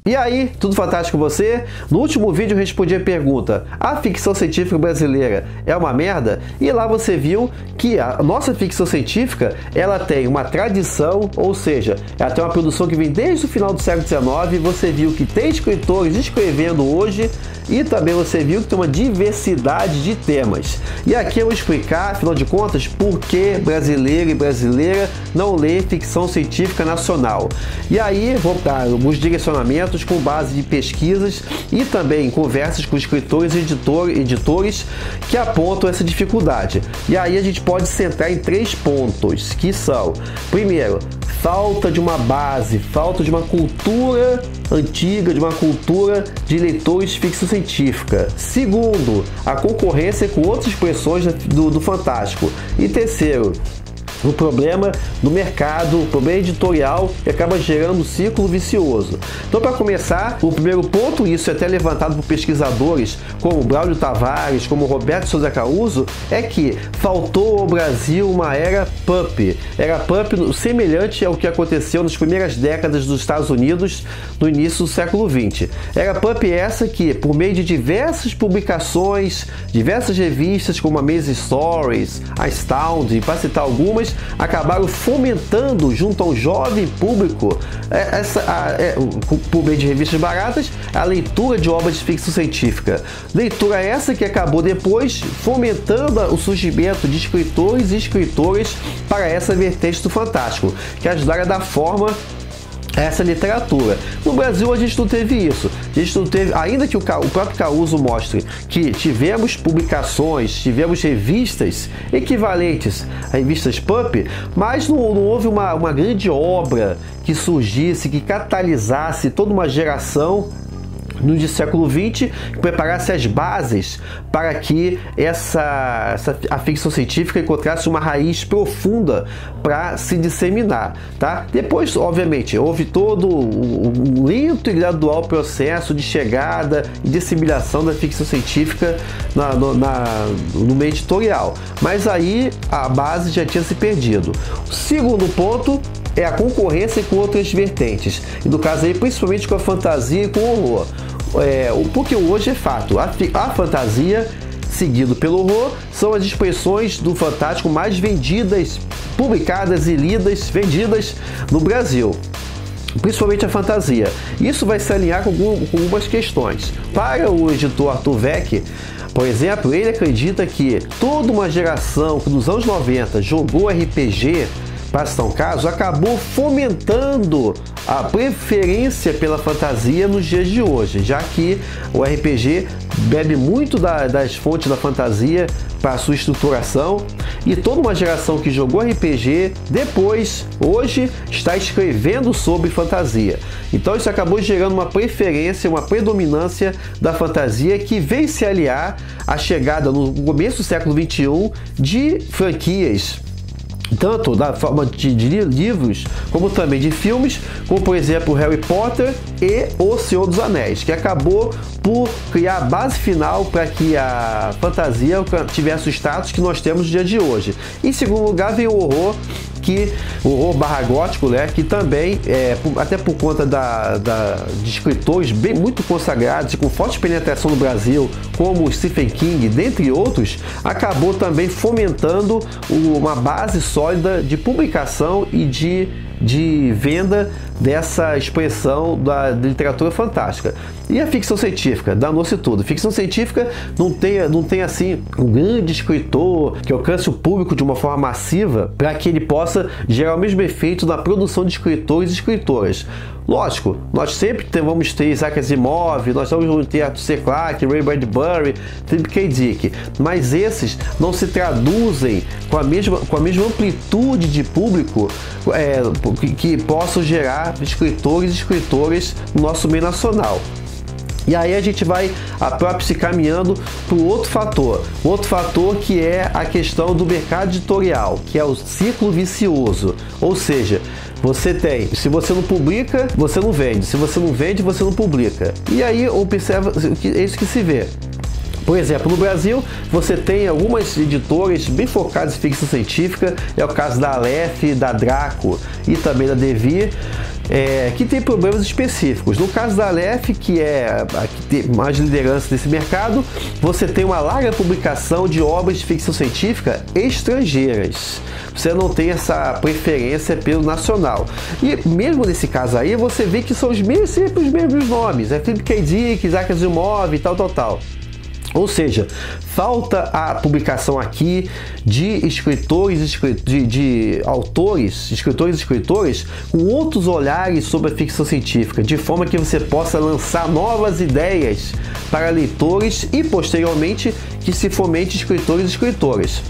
E aí, tudo fantástico com você? No último vídeo eu respondi a pergunta: a ficção científica brasileira é uma merda? E lá você viu que a nossa ficção científica, ela tem uma tradição, ou seja, ela tem uma produção que vem desde o final do século XIX. Você viu que tem escritores escrevendo hoje e também você viu que tem uma diversidade de temas. E aqui eu vou explicar, afinal de contas, por que brasileiro e brasileira não lê ficção científica nacional. E aí vou dar alguns direcionamentos com base de pesquisas e também conversas com escritores e editores que apontam essa dificuldade. E aí a gente pode centrar em 3 pontos, que são: primeiro, falta de uma base, falta de uma cultura antiga, de uma cultura de leitores de ficção científica. Segundo, a concorrência com outras expressões do fantástico. E terceiro, o problema no mercado, o problema editorial, que acaba gerando um ciclo vicioso. Então, para começar, o primeiro ponto, isso é até levantado por pesquisadores como Braulio Tavares, como Roberto Souza Caruso, é que faltou ao Brasil uma era pulp. Era pulp semelhante ao que aconteceu nas primeiras décadas dos Estados Unidos no início do século XX. Era pulp essa que, por meio de diversas publicações, diversas revistas como a Amazing Stories, a Astound, para citar algumas, acabaram fomentando junto ao jovem público, por meio de revistas baratas, a leitura de obras de ficção científica. Leitura essa que acabou depois fomentando o surgimento de escritores e escritoras para essa vertente do fantástico, que ajudaram a dar forma a essa literatura. No Brasil a gente não teve isso. A gente não teve, ainda que o próprio Caruso mostre que tivemos publicações, tivemos revistas equivalentes a revistas pulp, mas não houve uma grande obra que surgisse, que catalisasse toda uma geração no século XX, que preparasse as bases para que a ficção científica encontrasse uma raiz profunda para se disseminar, tá? Depois, obviamente, houve todo um lento e gradual processo de chegada e disseminação da ficção científica no meio editorial, mas aí a base já tinha se perdido. O segundo ponto é a concorrência com outras vertentes, e no caso aí principalmente com a fantasia e com o horror. Porque hoje é fato, a fantasia seguido pelo horror são as expressões do fantástico mais vendidas, publicadas e vendidas no Brasil, principalmente a fantasia. Isso vai se alinhar com algumas questões. Para o editor Arthur Weck, por exemplo, ele acredita que toda uma geração que nos anos 90 jogou RPG, para citar um caso, acabou fomentando a preferência pela fantasia nos dias de hoje, já que o RPG bebe muito das fontes da fantasia para sua estruturação, e toda uma geração que jogou RPG depois, hoje, está escrevendo sobre fantasia. Então isso acabou gerando uma preferência, uma predominância da fantasia, que veio se aliar à chegada no começo do século XXI de franquias, tanto da forma de livros, como também de filmes, como por exemplo Harry Potter e O Senhor dos Anéis, que acabou por criar a base final para que a fantasia tivesse o status que nós temos no dia de hoje. Em segundo lugar vem o horror, o horror barra gótico, né, que também, até por conta de escritores muito consagrados e com forte penetração no Brasil, como Stephen King, dentre outros, acabou também fomentando uma base sólida de publicação e de venda dessa expressão da literatura fantástica. E a ficção científica? Danou-se tudo. Ficção científica não tem assim um grande escritor que alcance o público de uma forma massiva para que ele possa gerar o mesmo efeito na produção de escritores e escritoras. Lógico, nós sempre vamos ter Isaac Asimov, nós vamos ter Arthur C. Clarke, Ray Bradbury, Philip K. Dick, mas esses não se traduzem com a mesma amplitude de público que possam gerar escritores e escritoras no nosso meio nacional. E aí a gente vai se caminhando para o outro fator que é a questão do mercado editorial, que é o ciclo vicioso, ou seja, se você não publica, você não vende, se você não vende, você não publica. E aí observa, é isso que se vê. Por exemplo, no Brasil, você tem algumas editoras bem focadas em ficção científica, é o caso da Aleph, da Draco e também da Devir, que tem problemas específicos. No caso da Aleph, que é a que tem mais liderança desse mercado, você tem uma larga publicação de obras de ficção científica estrangeiras. Você não tem essa preferência pelo nacional. E mesmo nesse caso aí, você vê que são sempre os mesmos nomes. É Philip K. Dick, Isaac Asimov e tal. Ou seja, falta a publicação aqui de escritores, de autores, escritores e escritoras com outros olhares sobre a ficção científica, de forma que você possa lançar novas ideias para leitores e, posteriormente, que se fomente escritores e escritoras.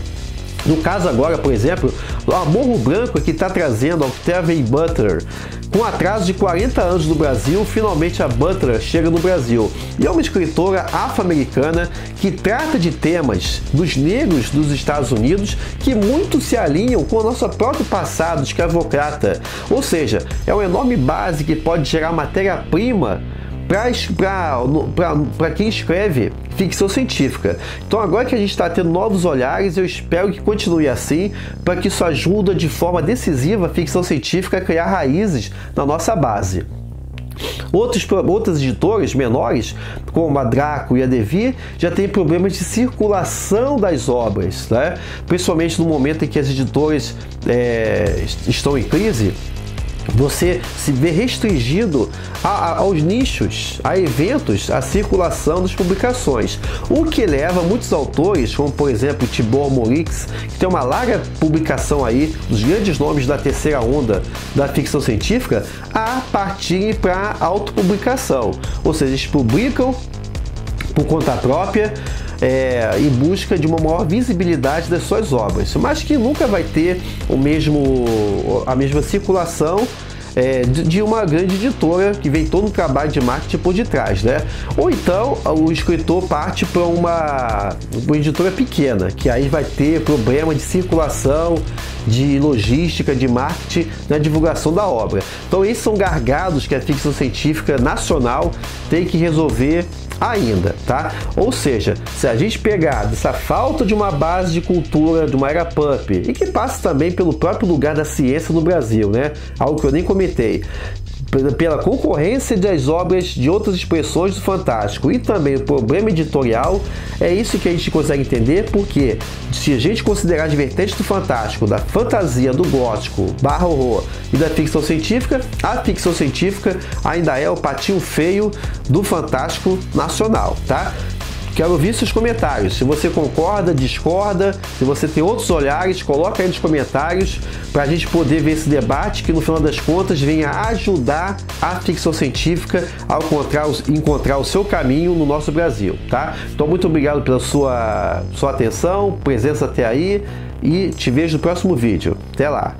No caso agora, por exemplo, o Morro Branco que está trazendo a Octavia Butler. Com atraso de 40 anos no Brasil, finalmente a Butler chega no Brasil. E é uma escritora afro-americana que trata de temas dos negros dos Estados Unidos que muito se alinham com o nosso próprio passado escravocrata. Ou seja, é uma enorme base que pode gerar matéria-prima para quem escreve ficção científica. Então agora que a gente está tendo novos olhares, eu espero que continue assim, para que isso ajude de forma decisiva a ficção científica a criar raízes na nossa base. Outras editoras menores, como a Draco e a Devir, já têm problemas de circulação das obras, né? Principalmente no momento em que as editoras estão em crise. Você se vê restringido aos nichos, a eventos, a circulação das publicações, o que leva muitos autores, como por exemplo Tibor Morix, que tem uma larga publicação aí dos grandes nomes da terceira onda da ficção científica, a partirem para a autopublicação, ou seja, eles publicam por conta própria, em busca de uma maior visibilidade das suas obras, mas que nunca vai ter a mesma circulação de uma grande editora que vem todo um trabalho de marketing por detrás, né? Ou então o escritor parte para uma editora pequena, que aí vai ter problema de circulação, de logística, de marketing na divulgação da obra. Então esses são gargalos que a ficção científica nacional tem que resolver ainda, tá? Ou seja, se a gente pegar dessa falta de uma base de cultura de uma era pulp, e que passa também pelo próprio lugar da ciência no Brasil, né? Algo que eu nem comentei, pela concorrência das obras de outras expressões do fantástico e também o problema editorial, é isso que a gente consegue entender, porque se a gente considerar as vertentes do fantástico, da fantasia, do gótico, barra horror e da ficção científica, a ficção científica ainda é o patinho feio do fantástico nacional, tá? Quero ouvir seus comentários. Se você concorda, discorda, se você tem outros olhares, coloca aí nos comentários para a gente poder ver esse debate que no final das contas venha ajudar a ficção científica a encontrar o seu caminho no nosso Brasil, tá? Então muito obrigado pela sua atenção, presença até aí e te vejo no próximo vídeo. Até lá!